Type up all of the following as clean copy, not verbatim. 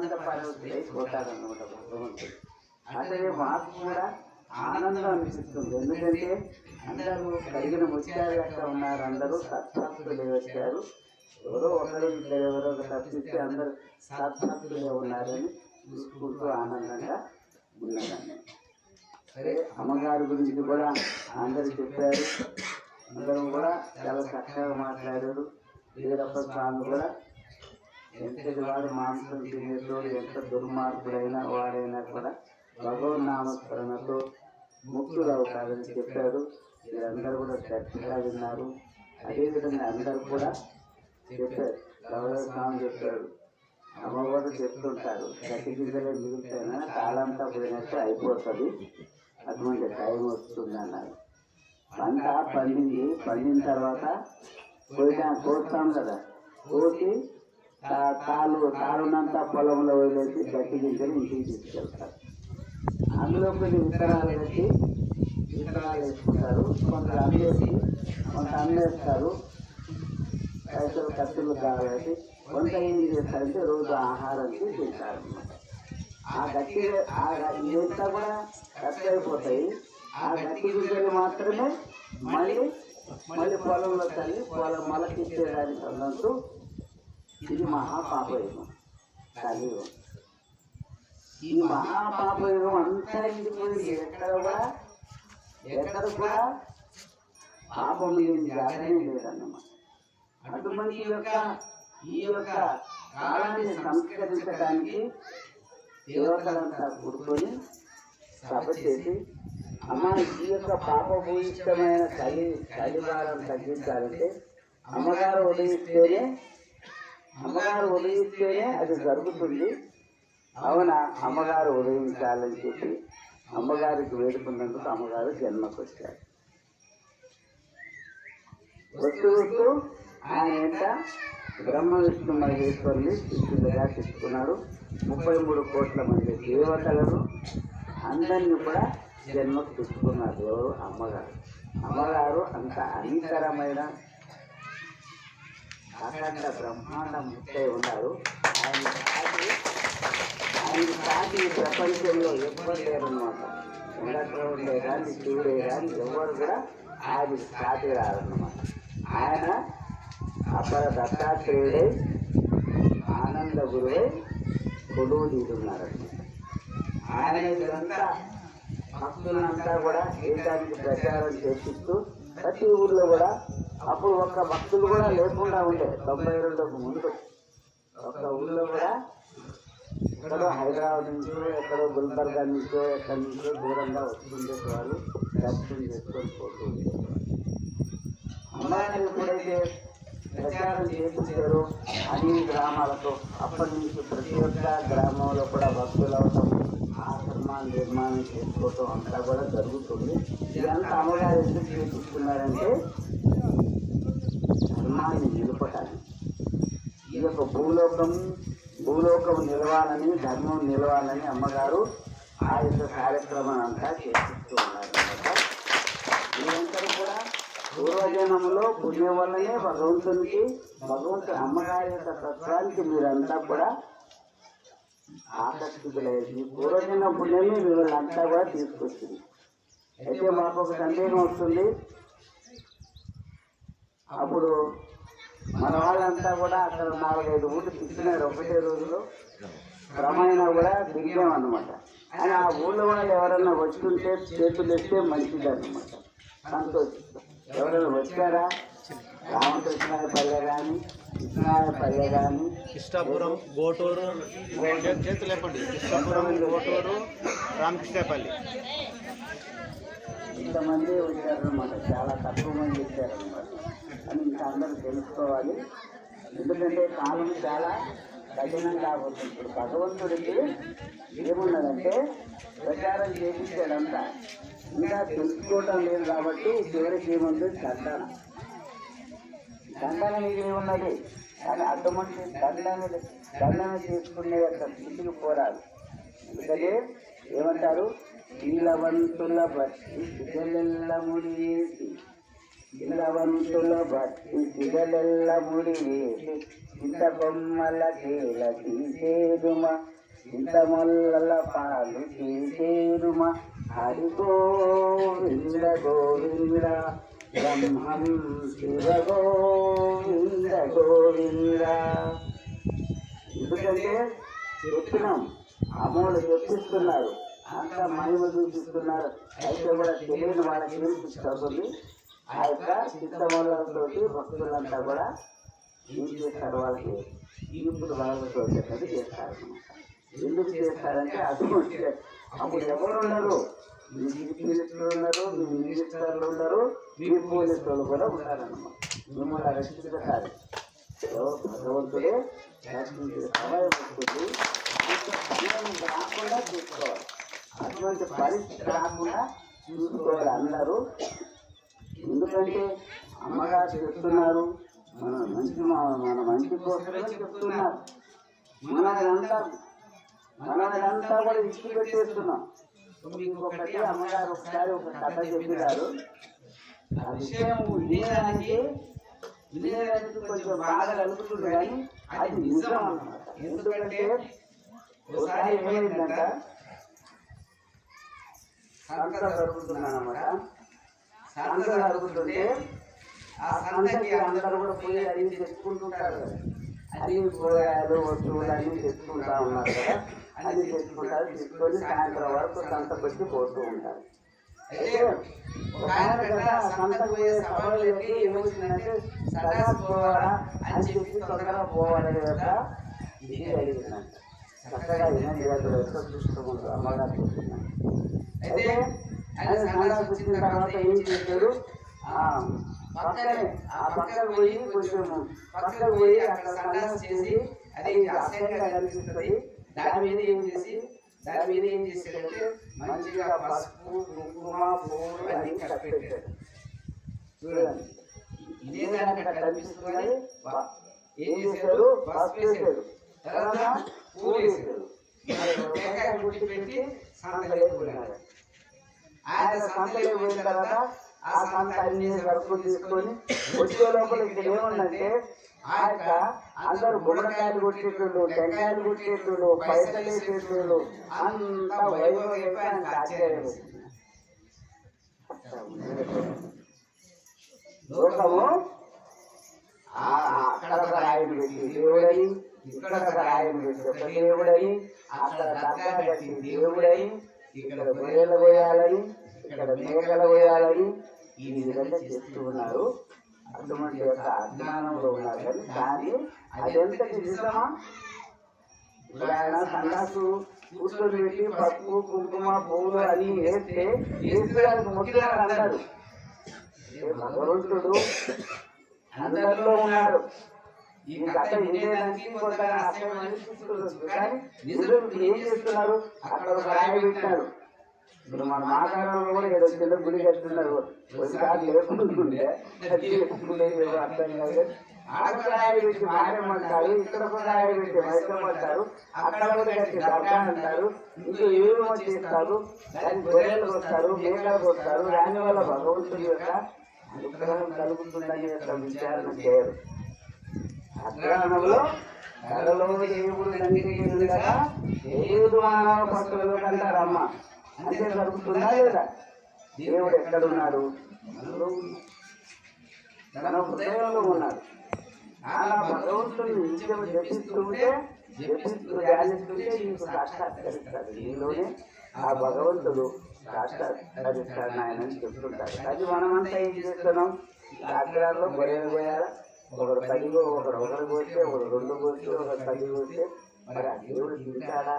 ఆనంద పరవశుడై పోతాడన్నమాట భగవంతుడు. అతని మాకు కూడా ఆనందం అనిపిస్తుంది. ఎందుకంటే అందరూ కలిగిన ముత్యాలు ఎక్కడ ఉన్నారు, అందరూ సత్సత్తులే వచ్చారు. ఎవరో ఒకరు ఇద్దరు ఎవరో తప్పిస్తే అందరూ సత్సత్తులే ఉన్నారని చూసుకుంటూ ఆనందంగా ఉన్నదండి. సరే, అమ్మగారి గురించి కూడా అందరూ చెప్పారు. అందరూ కూడా చాలా చక్కగా మాట్లాడారు. వీరప్ప స్వామి కూడా ఎంతటి వాడు మాంసం తినేటోడు, ఎంత దుర్మార్గుడైనా వాడైనా కూడా భగవన్నామస్మరణతో ముక్తులు అవుతారని చెప్పారు. మీరందరూ కూడా చక్కగా విన్నారు. అదేవిధంగా అందరూ కూడా చెప్పారు. స్వామి చెప్పాడు, అమ్మ కూడా చెప్తుంటారు, గట్టి గింజలే మిగులుతాయినా కాలంతా పోయినట్టు అయిపోతుంది, అటువంటి టైం వస్తుంది అన్నారు. పంట పండింది, పండిన తర్వాత కోస్తాం కదా, కోసి తాలునంతా పొలంలో వదిలేసి గట్టి గింజలు ఇంటికి తీసుకెళ్తారు. అందులో కొన్ని విత్తనాలు పెట్టి విత్తనాలు వేసుకుంటారు. కొంత అమ్మేస్తారు, పైసలు ఖర్చులు కావాలి. కొంత ఏం చేస్తారంటే రోజు ఆహారానికి తింటారన్నమాట. ఆ గట్టి ఇదంతా కూడా ఖర్చు అయిపోతాయి. ఆ గట్టి గింజలు మాత్రమే మళ్ళీ పొలంలో తల్లి పొలం మొలకిచ్చేదానికి అన్నట్టు ఇది మహాపాపయుగం, కలియుగం. ఈ మహాపాపయుగం అంతా ఇండిపోయింది. ఎక్కడ కూడా పాపం లేని జాతనే లేదన్నమాట. అటువంటి ఈ యొక్క కాలాన్ని సంస్కరించడానికి దేవతలంతా కూర్చొని సభ చేసి, అమ్మ ఈ యొక్క పాపభూయిష్టమైన చలివారం తగ్గించాలంటే అమ్మగారు ఉదయిస్తేనే అది జరుగుతుంది. అవునా, అమ్మగారు ఉదయించాలని చెప్పి అమ్మగారికి వేడుకున్నందుకు అమ్మగారు జన్మకు వచ్చారు. వస్తూ ఆయన బ్రహ్మ విష్ణు మహేశ్వరుని శిష్యులుగా తీసుకున్నాడు. 33 కోట్ల మంది దేవతలను అందరినీ కూడా జన్మకు తీసుకున్నారు. ఎవరు? అమ్మగారు అంత అనితరమైన అఖండ బ్రహ్మాండ ముక్తై ఉన్నారు. ఆయన సాటి ప్రపంచంలో ఎవ్వరు లేరన్నమాట. వెంకటరావుడే కానీ శివుడే కానీ ఎవరు కూడా ఆయన సాటి రారన్నమాట. ఆయన అపర దత్తాత్రేయుడై ఆనంద గురువై కొలువు తీరున్నారన్నమాట. ఆయన ఇదంతా భక్తులంతా కూడా ఏకానికి ప్రచారం చేపిస్తూ ప్రతి ఊళ్ళో కూడా, అప్పుడు ఒక్క భక్తులు కూడా లేకుండా ఉండే 92కు ముందు ఒక్క ఊళ్ళో కూడా ఎక్కడో హైదరాబాద్ నుంచో, ఎక్కడో గుల్బర్గా నుంచో, ఎక్కడి నుంచో దూరంగా వస్తుండే వాళ్ళు దర్శనం చేసుకొని పోతూ ఉండేవారు. అమ్మగారు ఎప్పుడైతే ప్రచారం చేపించారో అన్ని గ్రామాలతో, అప్పటి నుంచి ప్రతి ఒక్క గ్రామంలో కూడా భక్తులు అవటం, ఆశ్రమాన్ని నిర్మాణం చేసుకోవటం అంతా కూడా జరుగుతుంది. ఇదంతా అమ్మగారు ఎందుకు చేపించుకున్నారంటే ధర్మాన్ని నిలపటానికి. ఈ యొక్క భూలోకం నిలవాలని, ధర్మం నిలవాలని అమ్మగారు ఆ యొక్క కార్యక్రమాన్ని అంతా చేపిస్తూ ఉన్నారన్నమాట. ఇదంతా కూడా పూర్వజన్మలో పుణ్యం వల్లనే భగవంతుడి అమ్మగారి యొక్క తత్వానికి మీరంతా కూడా ఆకర్షితులయ్యేది. పూర్వజన్మ పుణ్యమే వీళ్ళంతా కూడా తీసుకొచ్చింది. అయితే మాకు ఒక సందేహం వస్తుంది. అప్పుడు మన వాళ్ళంతా కూడా అక్కడ 4-5 ఊళ్ళు తిప్పినారు ఒకటే రోజులో, క్రమైనా కూడా దిగామన్నమాట. అని ఆ ఊళ్ళో వాళ్ళు ఎవరన్నా వచ్చుంటే చేతులు వేస్తే మంచిదన్నమాట, సంతోషిస్తాం. ఎవరైనా వచ్చారా? రామకృష్ణాయపల్లె కానీ, కృష్ణాయపల్లె కానీ, కృష్ణాపురం, గోటూరు, చేతులు లేపండి, కృష్ణాపురం, గోటూరు, రామకృష్ణాపల్లి ఇంతమంది వచ్చారనమాట. చాలా తక్కువ మంది వచ్చారనమాట అని ఇంకా అందరూ తెలుసుకోవాలి. ఎందుకంటే కాలం చాలా కఠినం కాబోతుంది. ఇప్పుడు భగవంతుడికి ఏమున్నదంటే ప్రచారం చేయించాడంతా, ఇంకా తెలుసుకోవటం లేదు కాబట్టి చివరికి ఏముంది? దండన మిగిలి ఉన్నది. కానీ అటువంటి దండన తీసుకునే యొక్క స్థితికి పోరాదు. ఎందుకంటే ఏమంటారు? శీలవంతుల బట్టి శిథిలెల్ల ముడివేసి ఇలవంతుల బట్టి సిగలెల్ల ముడి వేసి చింత బొమ్మల కేల తీసేరుమ చింత మొల్లల పాలు తీసేరుమ హరి గోవింద గోవింద బ్రహ్మం శివ గోవింద గోవింద. ఎందుకంటే చెప్పినాం, అమ్మోళ్ళు చెప్పిస్తున్నారు, అంత మహిమ చూపిస్తున్నారు. అయితే కూడా తెలియని వాళ్ళకి ఏమిస్తుంది. ఆ యొక్క చిత్తమూలంతో భక్తులంతా కూడా ఏం చేస్తారు, వాళ్ళకి ఇప్పుడు వాళ్ళతో చేస్తారు అన్నమాట. ఎందుకు చేస్తారంటే అటువంటి అప్పుడు ఎవరు ఉన్నారు, మీ చీఫ్ మినిస్టర్లు ఉన్నారు, మీ మినిస్టర్లు ఉన్నారు, మీ పోలీసులు కూడా ఉంటారన్నమాట. మిమ్మల్ని రక్షించడానికి భగవంతుడే రక్షించే సమయం వస్తుంది. సమయం రాకుండా చూసుకోవాలి, అటువంటి పరిస్థితి రాకుండా చూసుకోవాలి అందరూ. ఎందుకంటే అమ్మగారు చెప్తున్నారు, మన మంచి కోసమే చెప్తున్నారు. మనదంతా కూడా ఇచ్చి పెట్టేస్తున్నాం. ఇంకొకటి అమ్మగారు ఒకసారి ఒక కథ చెప్పినారు. ఆ విషయం వినేదానికి కొంచెం బాగా కలుగుతుంది, కానీ అది నిజం అన్నమాట. ఎందుకంటే ఒకసారి ఏమైందంట, సంత జరుగుతున్నానమాట. సంత జరుగుతుంటే ఆ సంతకి అందరూ కూడా పోయి అన్ని తెచ్చుకుంటుంటారు కదా, అన్ని కూరగాయలు వస్తువులు అన్ని తెచ్చుకుంటా ఉన్నారు కదా, అన్ని తెచ్చుకుంటారు. తీసుకొని సాయంత్రం వరకు సంత పెట్టి పోతూ ఉంటారు. అయితే ఒక ఆయన కదా సంతకు పోయే సభలకి ఏమవుతుందంటే సదా పోవాలా అని చెప్పి తొందరగా పోవాలి కదా, ఇది జరిగిందంట. చక్కగా వినండి, చూసుకుంటూ అమ్మగారు చెప్తున్నాను. అయితే ఆయన సందాకు వచ్చిన తర్వాత ఏం చేశాడు, పక్కకు పోయి కొంచెం పక్కకు పోయి అక్కడ సందాసు చేసి అది అసహ్యంగా కనిపిస్తుంది. దాని మీద ఏం చేశాడంటే మంచిగా పసుపు కుంకుమ పూలు అన్ని కప్పెట్టాడు. చూడండి, ఇదే దానికి కనిపిస్తుంది. ఏం చేశాడు, పసుపు వేసాడు, తర్వాత పూలు వేసాడు, గుట్టి పెట్టి సంతలో పోయినాడు. ఆయన సంతలో పోయిన తర్వాత ఆ సంత అన్ని సరుకులు తీసుకొని వచ్చే లోపల ఇక్కడ ఏముందంటే ఆ యొక్క అందరూ గుమ్మడికాయలు కొట్టేటోళ్ళు, టెంకాయలు కొట్టేటోళ్ళు, పైసలు వేసేటోళ్ళు అంతా వైభవం అయిపోయి ఆయనకు ఆశ్చర్యం వేసింది. లోకము అక్కడ ఒక రాయుడు పెట్టి దేవుడని, ఇక్కడ ఒక రాయుడు పెట్టి ఒక దేవుడని, అక్కడ దర్గా కట్టి దేవుడని, ఇక్కడ గొర్రెలు పోయాలని, ఇక్కడ మేకలు పోయాలని ఈ విధంగా చేస్తూ ఉన్నారు. అటువంటి యొక్క అజ్ఞానంలో ఉన్నారు. కానీ దాన్ని అదెంతటి నిజమా? ఇప్పుడు ఆయన సన్నాసు కూర్చొని పెట్టి పసుపు కుంకుమ పువ్వులు అని వేస్తే వేసుకోవడానికి ముఖ్యంగా అన్నారు. భగవంతుడు అందరిలో ఉన్నాడు. ఈ కథ వినేదానికి కొంత అసహ్యం అనిపిస్తుంది, కానీ నిజం ఏం చేస్తున్నారు, అక్కడ ఒక రాయి పెట్టారు. ఇప్పుడు మన మాట్లాడంలో కూడా ఏదో చిన్న గుడి కట్టున్నారు. ఒకసారి లేకుంటుండే అర్థం కాదు. అక్కడ రాయి పెట్టి మారేమంటారు, ఇక్కడ ఒక రాయి పెట్టి మైసమంటారు, అక్కడ కూడా కట్టి దర్గా అంటారు, ఇంకా ఏమో చేస్తారు. దానికి గొర్రెలు వస్తారు, మేకలకు వస్తారు. దానివల్ల భగవంతుడి యొక్క అనుగ్రహం కలుగుతుందని యొక్క విచారణ చేయరు. అజ్ఞానంలో ధరలో దేవుడు తండ్రికి ఉండగా ఏదు మానవ పశువులు కంటారమ్మ. అంతే జరుగుతుందా లేదా? దేవుడు ఎక్కడున్నాడు? మన హృదయంలో ఉన్నాడు. అలా భగవంతుని నిత్యం జపిస్తుంటే ధ్యానిస్తుంటే నీకు సాక్షాత్కరిస్తాడు. నీలోనే ఆ భగవంతుడు సాక్షాత్కరిస్తాడు ఆయన అని చెప్తుంటాడు. అది మనమంతా ఏం చేస్తున్నాం? ఆగ్రహాల్లో గొర్రెలు పోయాలా, ఒకరు 10 ఒకరు పోస్తే, ఒకరు 2 పోస్తే, ఒకరు 10 పోస్తే మరి ఆ దేవుడు తింటాడా?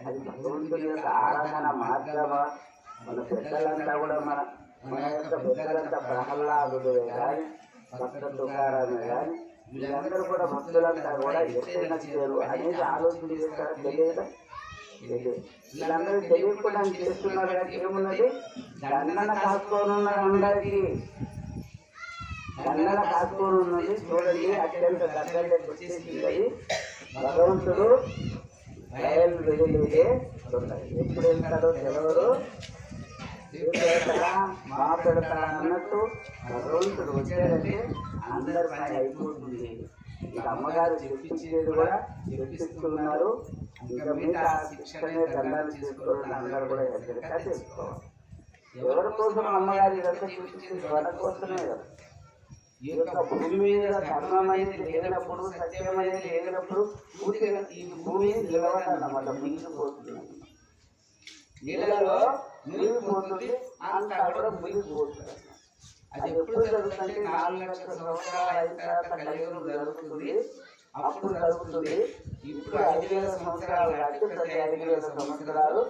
అది భగవంతుడి యొక్క ఆరాధన మార్గమా? మన పెద్దలంతా కూడా మన యొక్క పెద్దలంతా ప్రహ్లాదుడు కానీ, భక్త తుకారామే కానీ, వీళ్ళందరూ కూడా భక్తులంతా కూడా ఎక్కడైనా చేరు అనేది ఆలోచన చేస్తారా? తెలియదా? వీళ్ళందరూ తెలియకుండా చేస్తున్నారు. కానీ ఏమున్నది? దండన కాసుకోనున్నారు, అందరికీ దండన కాసుకోని ఉన్నది. చూడండి, అత్యంత దగ్గరకి వచ్చేసింది. భగవంతుడు బయలు వెళ్ళితే ఎప్పుడు వెళ్తాడో తెలియదు. పెడతారా మా పెడతారా అన్నట్టు భగవంతుడు వచ్చాడంటే అందరి పని అయిపోతుంది. ఇక అమ్మగారు చెప్పించేది కూడా చెప్పిస్తున్నారు. ఇంకా మీద శిక్షణే దండాలు చేసుకోవాలని అందరూ కూడా ఎక్కడికా చేసుకోవాలి. ఎవరి కోసం అమ్మగారు ఇదంతా చూపించింది? వాళ్ళ కోసమే కదా. ఈ యొక్క భూమి మీద ధర్మం అనేది లేనప్పుడు, సత్యం అనేది లేనప్పుడు పూర్తిగా ఈ భూమి నిలబడాలన్నమాట, మునిగిపోతుంది. నీళ్ళలో మునిగిపోతుంది, అంతా కూడా మునిగిపోతుంది. అది ఎప్పుడు జరుగుతుందంటే 4 లక్షల సంవత్సరాలు అయిన తర్వాత కలియుగం జరుగుతుంది. అప్పుడు జరుగుతుంది. ఇప్పుడు 5,000 సంవత్సరాలు కాబట్టి ప్రతి 5,000 సంవత్సరాలు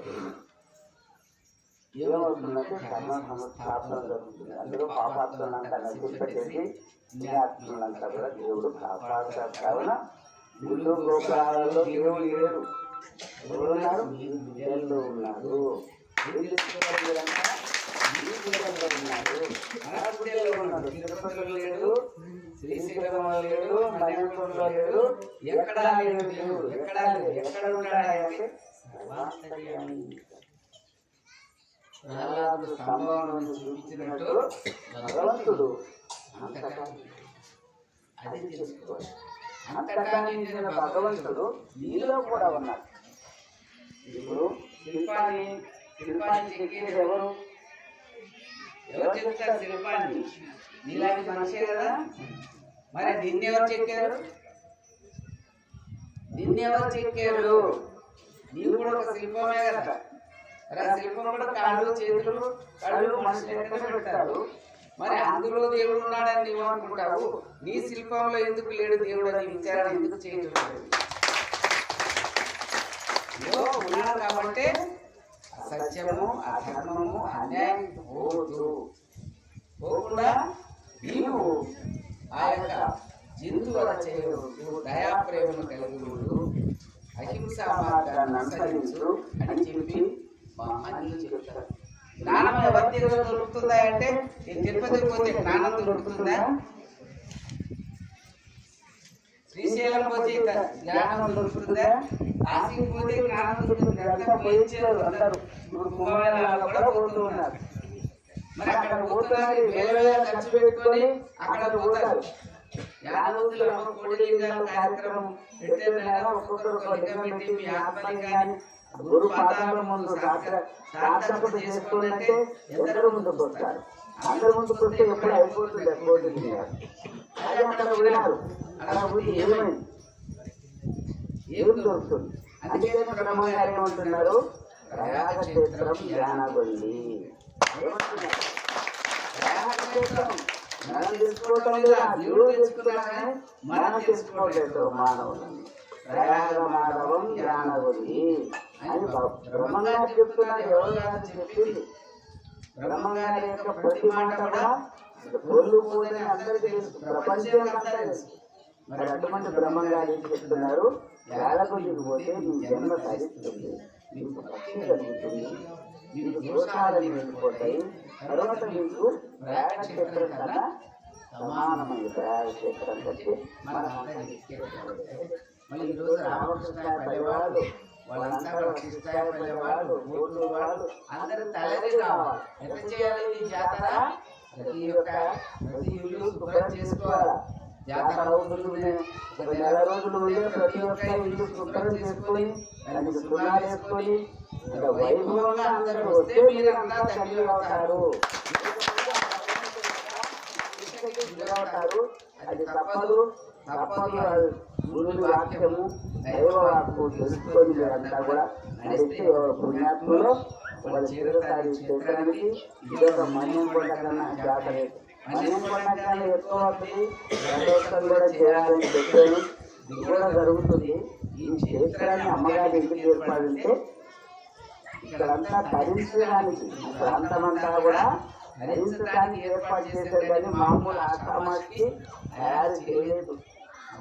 ఏమవుతుందంటే ధర్మ సంస్థాపన జరుగుతుంది. అందులో పాపాత్మలంతా నశింపచేసి పుణ్యాత్మలంతా కూడా దేవుడు కాపాడుతారు. కావున గుళ్ళు గోపురాలలో దేవుడు లేడు. ఎవరు ఉన్నారు? దేవుళ్ళు ఉన్నారు. తిరుపతిలో లేడు, శ్రీశైలంలో లేడు, మణిపూర్లో లేడు, ఎక్కడా లేడు దేవుడు. ఎక్కడా లేదు. ఎక్కడ ఉంటాడంటే ప్రహ్లాదుడు స్తంభంలో చూపించినట్టు భగవంతుడు అంతటా అది తెలుసుకోవాలి. అంతటా నిండిన భగవంతుడు నీలో కూడా ఉన్నాడు. ఇప్పుడు శిల్పాన్ని చెక్కేది ఎవరు? ఎవరు చెప్తారు శిల్పాన్ని? నీలాంటి మనిషే కదా. మరి దీన్ని ఎవరు చెక్కారు? నీవు కూడా ఒక శిల్పమే కదా. మరి ఆ శిల్పం కూడా కాళ్ళు చేతులు కళ్ళు మనుషులు ఎక్కడ పెట్టారు? మరి అందులో దేవుడు ఉన్నాడని నీవు అనుకుంటావు. నీ శిల్పంలో ఎందుకు లేడు దేవుడు అని విచారణ ఎందుకు చేయలేదు? ఉన్నాడు కాబట్టి అసత్యము, అధర్మము, అన్యాయం పోకుండా నీవు ఆ యొక్క జంతువుల చేయడు, దయాప్రేమను కలిగి అహింసా మార్గాన్ని అనుసరించు అని చెప్పి చెప్తారు. జ్ఞానం ఎవరి దొరుకుతుందా అంటే తిరుపతికి పోతే జ్ఞానం దొరుకుతుందా? శ్రీశైలం పోతే జ్ఞానం దొరుకుతుందా? కాశీకి పోతే జ్ఞానం దొరుకుతుంది. అంతా పోయించారు అందరూ. ఇప్పుడు కుంభమేళాలో కూడా పోతూ ఉన్నారు. మరి అక్కడ పోతున్నారు, వేల ఖర్చు పెట్టుకొని అక్కడ పోతారు. యాదవులు కోడిలింగాలు కార్యక్రమం పెట్టేదైనా ఒక్కొక్కరు ఒక లింగం పెట్టి మీ ఆత్మని కానీ గురు పాదాల ముందు సార్థకత చేసుకోవాలంటే ఎందరూ ముందుకు వస్తారు. అందరూ ముందుకు వస్తే ఎప్పుడు అయిపోతుంది కోడి. అదే అక్కడ పోయినారు. అక్కడ పోయి ఏమైంది? ఏమి దొరుకుతుంది? అందుకే బ్రహ్మగారు ఏమంటున్నారు? ప్రయాగ క్షేత్రం జ్ఞానగొండి ఏమంటున్నారు? ప్రయాగ క్షేత్రం మనం తెలుసుకోవటం లేదా? దేవుడు తెలుసుకున్నా కానీ మనం తెలుసుకోవట్లేదు మానవులని. ప్రయాగ మాధవం జ్ఞానగొండి అని బ్రహ్మగారు చెప్తున్నారు. ఎవరు కాదు చెప్పింది? బ్రహ్మగారి యొక్క ప్రతి మాట కూడా ఒళ్ళు పోదని అందరికీ తెలుసు, ప్రపంచం అంతా తెలుసు. మరి అటువంటి బ్రహ్మగారు ఏం చెప్తున్నారు? యాలకొండకు పోతే మీ జన్మ తరిస్తుంది, మీకు భక్తి కలుగుతుంది, మీకు దోషాలు వెళ్ళిపోతాయి. తర్వాత మీకు ప్రయాగ క్షేత్రం కన్నా సమానమైన ప్రయాగ క్షేత్రం వచ్చి మళ్ళీ ఈరోజు రామకృష్ణ పల్లెవాళ్ళు వాళ్ళంతా కృష్ణాయ పల్లెవాళ్ళు ఊర్లు వాళ్ళు అందరూ తలది కావాలి. ఎంత చేయాలి ఈ జాతర? ప్రతి ఇల్లు శుభ్రం చేసుకోవాలి. జాతర అవుతుంది. ఒక 1 నెల రోజులు ఉండే ప్రతి ఒక్క ఇల్లు శుభ్రం చేసుకొని దానికి సున్నాలు వేసుకొని వైభవంగా అందరూ వస్తే మీరంతా తల్లి అవుతారు. అది తప్పదు. గురుని వాక్యము దైవ వాక్కు తెలుసుకొని మీరంతా కూడా నడిస్తే పుణ్యాత్మలో వాళ్ళ చేరుతారు క్షేత్రానికి. ఇదొక మన్యంకొండ కన్నా జాతర. మన్యంకొండ కన్నా ఎక్కువ అవుతుంది. రథోత్సవం కూడా చేయాలని చెప్పాను. ఇది కూడా జరుగుతుంది. ఈ క్షేత్రాన్ని అమ్మగారి ఎందుకు ఏర్పడితే ఇక్కడంతా ధరించడానికి, ప్రాంతమంతా కూడా ధరించడానికి ఏర్పాటు చేశారు. కానీ మామూలు ఆశ్రమానికి తయారు చేయలేదు.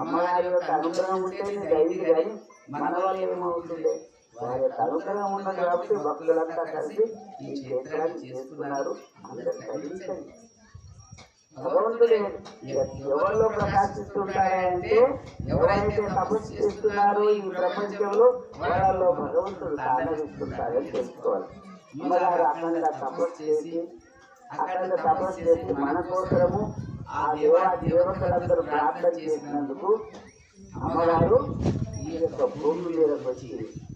అమ్మగారి యొక్క అనుగ్రహం ఉంటేనే దైవీ. కానీ మన వాళ్ళు ఏమవుతుండే? వారి యొక్క అనుగ్రహం ఉన్నది కాబట్టి భక్తులంతా కలిసి ఈ క్షేత్రాన్ని చేసుకున్నారు. అందరూ ధరించండి. భగవంతుడే ఎవరిలో ప్రకాశిస్తుంటారంటే ఎవరైతే తపస్సు చేస్తున్నారో ఈ ప్రపంచంలో వాళ్ళలో భగవంతుడు తాండవిస్తుంటారని తెలుసుకోవాలి. అమ్మగారు అఖండ తపస్సు చేసి మన కోసము ఆ దేవతలందరూ ప్రార్థన చేసినందుకు అమ్మగారు ఈ యొక్క భూమి మీదకి వచ్చి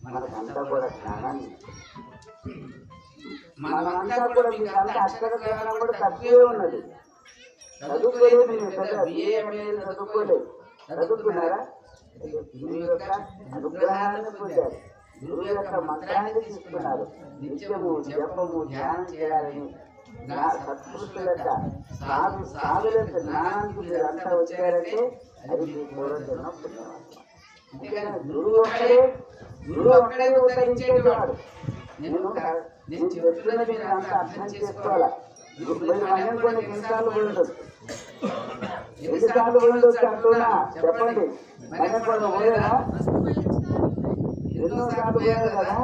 మనకంతా కూడా జ్ఞానాన్ని, మనమంతా కూడా మీకంతా అక్షర జ్ఞానం కూడా తక్కువే ఉన్నది. చదువుకోలేదు, మీరు పెద్ద బిఏ చదువుకోలేదు, చదువుకున్నారా? గురువు యొక్క అనుగ్రహాన్ని పొందారు, గురువు యొక్క మంత్రాన్ని తీసుకున్నారు. నిత్యము జపము ధ్యానం చేయాలని సత్పురుషుల యొక్క సాధుల యొక్క జ్ఞానానికి మీరంతా వచ్చారంటే అది మీ పూర్వజన్మ పుణ్యవాసం. అందుకని గురువు ఒక్కడే ఉద్ధరించేవాడు. నేను చెప్తున్నది మీరు అంతా అర్థం చేసుకోవాలా. మనం కొన్ని ఎన్నిసార్లు ఉండొచ్చు, అంటున్నా చెప్పండి. మనం కొన్ని పోయేదా? ఎన్నోసార్లు పోయారు కదా.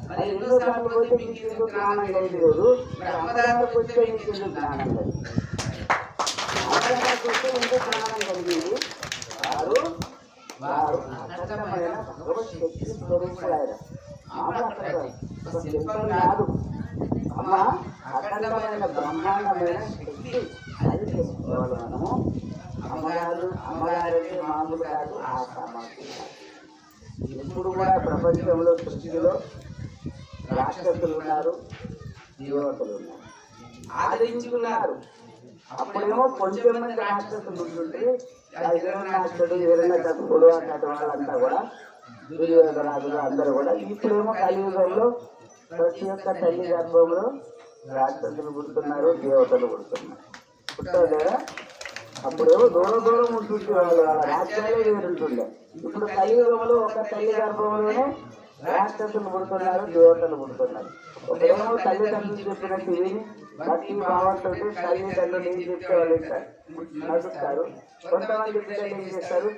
మరి ఎన్నోసార్లు పోతే మీకు ఎందుకు జ్ఞానం కలిగలేదు? మరి అమ్మగారికి వస్తే మీకు ఎందుకు జ్ఞానం కలిగింది? అమ్మగారికి వస్తే ఎందుకు జ్ఞానం కలిగింది? వారు అఖండమైన భగవత్ శక్తి స్వరూపులైన శిల్పం కాదు అమ్మ, అఖండమైన బ్రహ్మాండమైన శక్తి. అది తెలుసుకోవాలి మనము. అమ్మగారంటే మామూలు కాదు, ఆ సామాగ్రి. ఎప్పుడు కూడా ప్రపంచంలో సృష్టిలో రాక్షసులు ఉన్నారు, దేవతలు ఉన్నారు, ఆదరించుకున్నారు. అప్పుడేమో కొంచెం మంది రాక్షసులు ఉంటుంటే హిరణ్యాక్షుడు, హిరణ్యకశిపుడు అన్నట్టు వాళ్ళంతా కూడా దుర్యోధనాదులు అందరూ కూడా. ఇప్పుడేమో కలియుగంలో ప్రతి ఒక్క తల్లి గర్భంలో రాక్షసులు పుడుతున్నారు, దేవతలు పుడుతున్నారు. పుట్టలేదా? అప్పుడేమో దూరం ఉంటుంటే వాళ్ళ రాజ్యాలే వేరుంటుండే. ఇప్పుడు కలియుగంలో ఒక తల్లి గర్భంలోనే రాక్షసులు పుడుతున్నారు, దేవతలు పుడుతున్నారు. ఒకరేమో తల్లిదండ్రులు చెప్పినట్టు విని భక్తి భావంతో తల్లిదండ్రులు ఏం చెప్తే వాళ్ళు నడుస్తారు. కొంతమంది పిల్లలు ఏం చేస్తారు,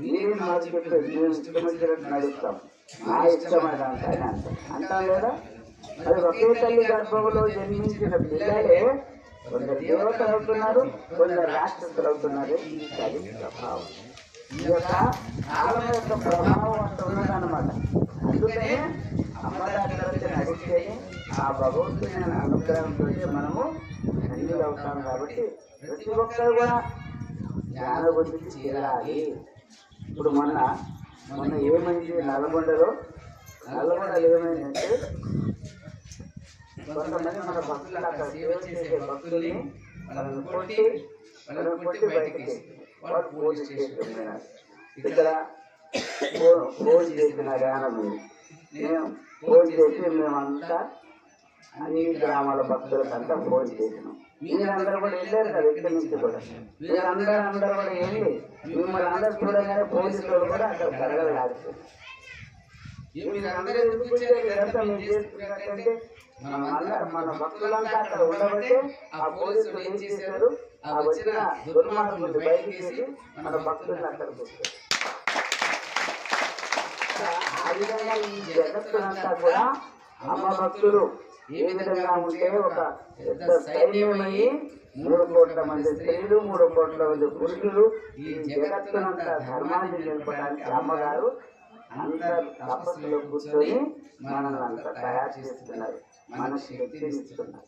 మీరేం మాకు చెప్పారు, మేము ఇష్టమైనట్టు నడుస్తాం, మా ఇష్టమైన అంటాం లేదా? అది ఒకే తల్లి గర్భంలో జన్మించిన పిల్లలే కొందరు దేవతలు అవుతున్నారు, కొందరు రాక్షసులు అవుతున్నారు. ఈ తల్లి ప్రభావం, ఈ యొక్క కాలం యొక్క ప్రభావం అంత ఉన్నదన్నమాట. అందుకనే అమ్మగారి నడిస్తే ఆ భగవంతుని అనుగ్రహంతో మనము ధన్యులు అవుతాం. కాబట్టి ప్రతి ఒక్కరు కూడా జ్ఞాన బుద్ధికి చేరాలి. ఇప్పుడు మొన్న ఏమైంది నల్లగొండలో ఏమైందంటే, కొంతమంది మన భక్తులు అక్కడ సేవ చేసే భక్తుల్ని కొట్టి బయటకి వాడు పోలీస్ స్టేషన్ పోయినారు. ఇక్కడ ఫోన్ చేసినారు ఆనందం. మేము ఫోన్ చేసి మేమంతా అన్ని గ్రామాల భక్తులకంతా ఫోన్ చేసినాం. మీరందరూ కూడా వెళ్ళారు కదా ఇక్కడి నుంచి కూడా. మీరందరూ కూడా వెళ్ళి మిమ్మల్ని అందరూ చూడగానే పోలీసులు కూడా అక్కడ కరగలాడుతారు. మీరందరూ ఎందుకు ఇదంతా మేము చేసుకున్నట్టంటే మన భక్తులంతా అక్కడ ఉండబట్టే ఆ పోలీసులు ఏం చేశారు, ఆ వచ్చిన దుర్మార్గులు బయటికి తీసి మన భక్తులను అక్కడికి వచ్చారు. ఆ విధంగా ఈ జగత్తునంతా కూడా అమ్మ భక్తులు ఏ విధంగా ఉంటే ఒక పెద్ద సైన్యమయ్యి 3 కోట్ల మంది స్త్రీలు, 3 కోట్ల మంది పురుషులు ఈ జగత్తునంతా ధర్మాన్ని నిలపడానికి అమ్మగారు అందరు తపస్సులో కూర్చొని మనల్ని అంతా తయారు చేస్తున్నారు, మన శక్తిని ఇస్తున్నారు.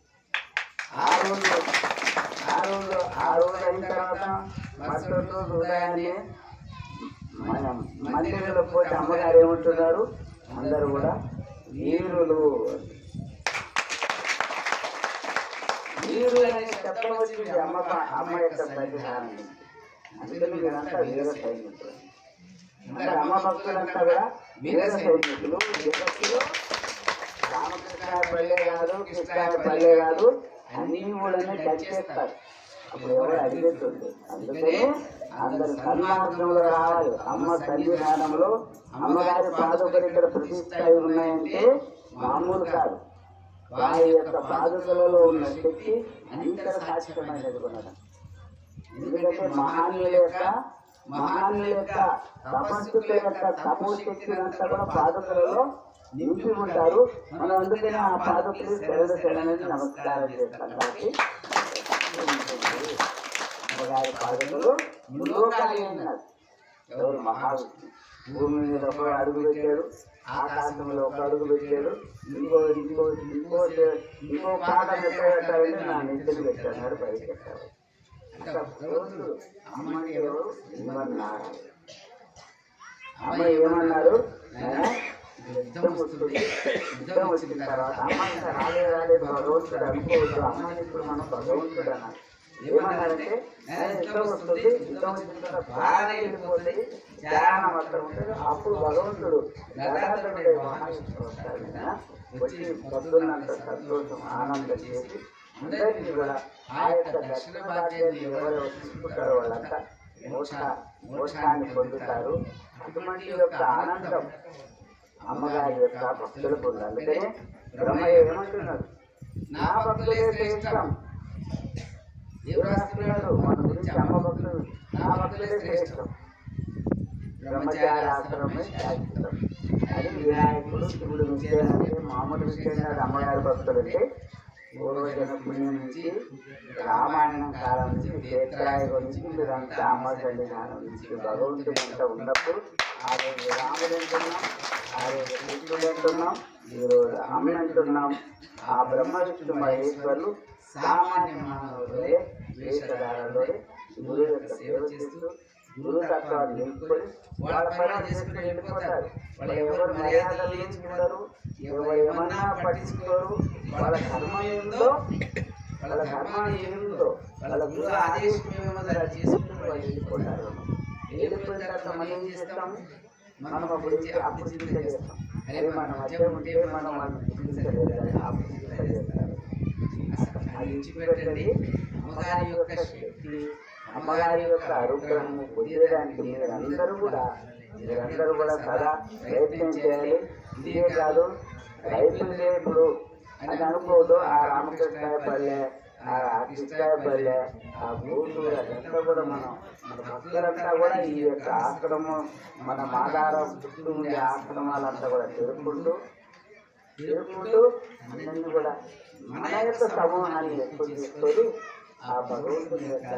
ఆ రోజు అయిన తర్వాత మరుసటి రోజు ఉదయాన్నే మనం మందిరంలో పోతే అమ్మగారు ఏమంటున్నారు, అందరూ కూడా వీరులు అనే శబ్దం వచ్చింది అమ్మ యొక్క ప్రతిహారం. అందుకని మీరంతా వీర సైనికులు, అందరు అమ్మ భక్తులంతా కూడా వీర సైనికులు. జగత్తులో రామకృష్ణపల్లె కాదు, కృష్ణపల్లె కాదు, అన్ని కూడా దచ్చేస్తారు. అప్పుడు ఎవరు అడిగేస్తుంది. అందుకనే అందరు సన్మార్గంలో రావాలి. అమ్మ సన్నిధానంలో అమ్మగారి పాదుకలు ఇక్కడ ప్రతిష్ట ఉన్నాయంటే మామూలు కాదు. వారి యొక్క పాదుకలలో ఉన్న శక్తి అంతర శాశ్వతమైనది ఉన్నది. ఎందుకంటే మహాన్యుల యొక్క తపస్సుల యొక్క తపోశక్తి అంతా కూడా పాదుకలలో నింపి ఉంటారు. మనం అందుకనే ఆ పాదుకలు శరణి నమస్కారం చేస్తాం. కాబట్టి అమ్మగారి పాదుకలు ముల్లోకాలు ఉన్నారు. ఎవరు? మహావిష్ణువు. భూమి మీద ఒక అడుగు పెట్టాడు, ఆకాశంలో ఒక అడుగు పెట్టాడు, ఇంకో ఇంకో ఇంకో ఇంకో పాదం ఎక్కడ పెట్టాలంటే నా నెత్తిని పెట్టాడు, పైకి పెట్టాడు. అంటే భగవంతుడు అమ్మని ఎవరు? శ్రీమన్నారాయణ. అమ్మ ఏమన్నారు? యుద్ధం వస్తుంది, యుద్ధం వచ్చిన తర్వాత అమ్మ ఇంకా రాలేదు భగవంతుడు అనుకోవద్దు, అమ్మని ఇప్పుడు మనం భగవంతుడు అన్నారు. ఏమన్నారంటే యుద్ధం వస్తుంది, యుద్ధం వచ్చిన తర్వాత బాగానే వెళ్ళిపోతుంది, ధ్యానం అక్కడ ఉంటుంది, అప్పుడు భగవంతుడు గదాధరుడే మహావిష్ణువు వస్తాడు కదా, వచ్చి పొద్దున్నంత సంతోషం ఆనందం చేసి అందరికీ కూడా ఆ యొక్క దక్షిణ భాగ్యాన్ని ఎవరెవరు తీసుకుంటారో వాళ్ళంతా మోక్షాన్ని పొందుతారు. అటువంటి యొక్క ఆనందం అమ్మగారి యొక్క భక్తులకు ఉంది. అందుకనే బ్రహ్మయ్య ఏమంటున్నాడు? నా భక్తులే శ్రేష్టం. ఎవరు రాస్తున్నాడు మన గురించి? అమ్మ భక్తులు. నా భక్తులే శ్రేష్టం, బ్రహ్మచారి ఆశ్రమే శాశ్వతం అని వినాయకుడు శివుడు విషయాలంటే మామూలు విషయం. అమ్మగారి భక్తులు అంటే పూర్వజన పుణ్యం నుంచి రామాయణం కాలం నుంచి క్షేత్రాయుగం నుంచి మీరంతా అమ్మ సన్నిధానం నుంచి భగవంతుడు అంతా ఉన్నప్పుడు ఆ రోజు రాముడు అంటున్నాం, ఆ రోజు కృష్ణుడు అంటున్నాం, ఈరోజు అమ్మ అంటున్నాం. ఆ బ్రహ్మ విష్ణు మహేశ్వరులు సామాన్య మానవులే వేషధారంలోనే గురువు యొక్క సేవ చేస్తూ గురు తత్వాన్ని నిలుపుకొని వాళ్ళ పని చేసుకుని వెళ్ళిపోతారు. వాళ్ళు ఎవరు మర్యాదలు నేర్చుకుంటారు, ఎవరు ఏమన్నా పట్టించుకోరు. వాళ్ళ ధర్మం ఏముందో, వాళ్ళ ధర్మాన్ని ఏముందో, వాళ్ళ గురు ఆదేశం ఏమో చేసుకుంటూ వాళ్ళు వెళ్ళిపోతారు. వెళ్ళిపోయిన తర్వాత మనం ఏం చేస్తాము? మనం అప్పుడు చింత చేస్తాం. అరే మన మధ్య ఉంటే మనం చింతలేదు, అప్పుడు చింత చేస్తారు. అది విడిచిపెట్టండి. అమ్మగారి యొక్క శక్తి, అమ్మగారి యొక్క అనుగ్రహము పొందడానికి మీరందరూ కూడా సదా ప్రయత్నం చేయాలి. ఇదే కాదు, రైతులే ఇప్పుడు అని అనుకోదు. ఆ రామకృష్ణాయ పల్లె, ఆ కృష్ణాయ పల్లె, ఆ గూడూరు అదంతా కూడా మన భక్తులంతా కూడా ఈ యొక్క ఆశ్రమం, మన మాదారం చుట్టూ ఉండే ఆశ్రమాలంతా కూడా తిరుగుకుంటూ అన్నీ కూడా మన యొక్క సమూహాన్ని ఎక్కువ తీసుకొని ఆ భగవంతుని యొక్క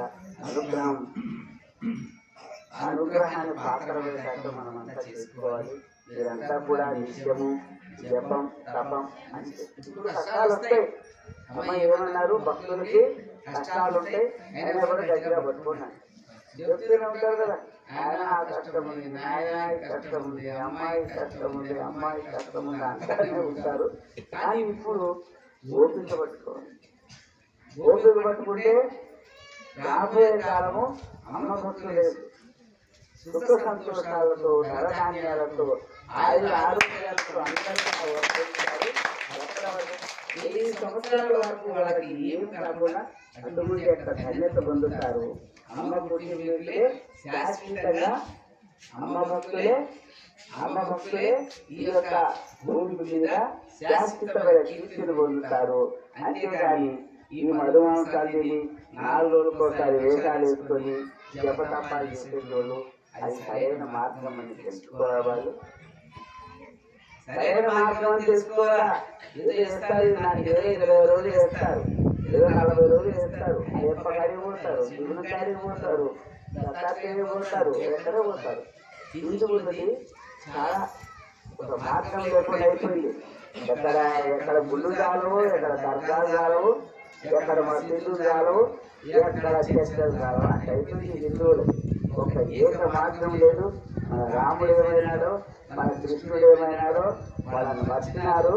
అనుగ్రహాన్ని పాత్రమయ్యేటట్టు మనం అంతా చేసుకోవాలి. మీరంతా కూడా నిత్యము జపం తపం అని ఇప్పుడు కష్టాలు వస్తాయి. అమ్మ ఏమన్నారు? భక్తులకి కష్టాలు ఉంటాయి, ఆయన కూడా గట్టిగా పట్టుకున్నాను చెప్తూనే ఉంటారు కదా. ఆయన కష్టం ఉంది, ఆయన కష్టం ఉంది, అమ్మాయి కష్టం ఉంది, అమ్మాయి కష్టం ఉంది అంటానే ఉంటారు. కానీ ఇప్పుడు ఓపిక పట్టుకోవాలి. ఓపిక పట్టుకుంటే రాబోయే కాలము అమ్మ భక్తులు లేదు, సుఖ సంతోషాలతో, ధనధాన్యాలతో, ఆరోగ్యాలతో అందరూ వర్తిస్తారు. 10 సంవత్సరాల వరకు వాళ్ళకి ఏమి కాకుండా అటువంటి యొక్క ధన్యత పొందుతారు. అమ్మ పుట్టినట్లే శాశ్వతంగా అమ్మ భక్తులే ఈ యొక్క భూమి మీద శాశ్వతమైన కీర్తిని పొందుతారు. అంతేగాని ఈ మధుమాంసాలు తిని 4 రోజులకోసారి వేషాలు వేసుకొని జపతపాలు చేసేటోళ్ళు అది సరైన మార్గం అని తెలుసుకోవాలి. సరైన మార్గం అని తెలుసుకోవాలా? ఏదో చేస్తారు, నాకు 20 రోజులు చేస్తారు, 40 రోజులు చేస్తారు, అయ్యప్ప గారికి పోతారు, శివుని గారికి పోతారు, దత్తాత్రేయ పోతారు, ఎక్కడో పోతారు. హిందువులది చాలా ఒక మార్గం లేకుండా అయిపోయింది. ఎక్కడ గుళ్ళు కాలవు, ఎక్కడ దర్గాలు కాలవు, ఎక్కడ మసీదులు కాలవు, ఎక్కడ చర్చలు కాలవు అంటే అయిపోయింది. హిందువులు ఒక ఏక మార్గం లేదు. మన రాముడు ఏమైనాడో, మన కృష్ణుడు ఏమైనాడో వాళ్ళని మర్చినారు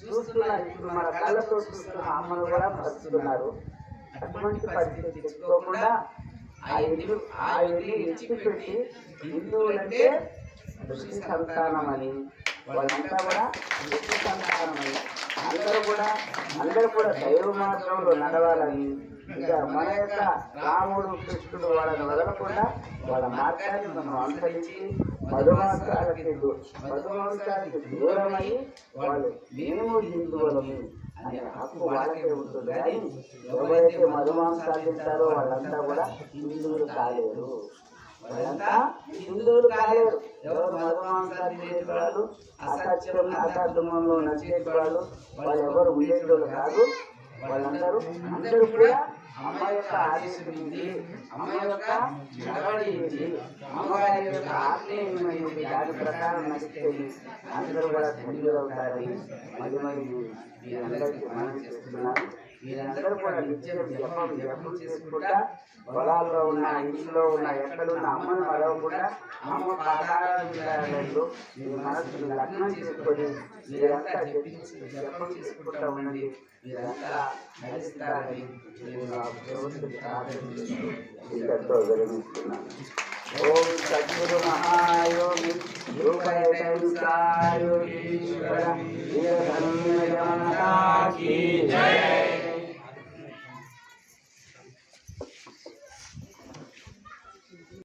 చూస్తున్నారు. ఇప్పుడు మన కళ్ళతో చూస్తున్న అమ్మను కూడా మర్చుతున్నారు. అటువంటి పరిస్థితి తెచ్చుకోకుండా ఆ ఇల్లు ఇచ్చిపెట్టి హిందువులంటే ఋషి సంతానం అని, వాళ్ళంతా కూడా ఋషి సంతానం అని, అందరూ కూడా దైవ మార్గంలో నడవాలని, ఇంకా మన యొక్క రాముడు కృష్ణుడు వాళ్ళని వదలకుండా వాళ్ళ మార్గాన్ని మనం అనుసరించి మధుమాంసాలకి దూరమై వాళ్ళు మేము హిందువులము అనే హక్కు వాళ్ళకే ఉంటుంది. కానీ ఎవరైతే మధుమాంసాలు తింటారో వాళ్ళంతా కూడా హిందువులు కాలేరు. ఎవరు మధుమాంసాలు తినేవాళ్ళు, అసత్యంలో నచ్చేవాళ్ళు వాళ్ళు ఎవరు ఉండేటోళ్ళు కాదు. అందరూ కూడా అమ్మ యొక్క ఆదేశం ఏంటి, అమ్మ యొక్క నడవడి ఏంటి, అమ్మగారి యొక్క ఆత్మీయమైనది, దాని ప్రకారం నడిస్తే అందరూ కూడా ధన్యులు అవుతారని మళ్ళీ మీరందరికీ మనం చేస్తున్నాను. మీరందరూ కూడా నిత్యం జపం చేసుకుంటా పొలాల్లో ఉన్న, ఇంట్లో ఉన్న, ఎక్కడున్న అమ్మను మరవకుండా అమ్మ పాదాలు మీ మనసుని లగ్నం చేసుకొని మీరంతా జపం చేసుకుంటా ఉండండి. మీరంతా నడుస్తారని నేను ఆ ప్రభుత్వం ప్రార్థిస్తూ ఇంతతో విరమిస్తున్నాను. ఓం సద్గురు మహాయోగి రూపయోగీశ్వర వీరధన్య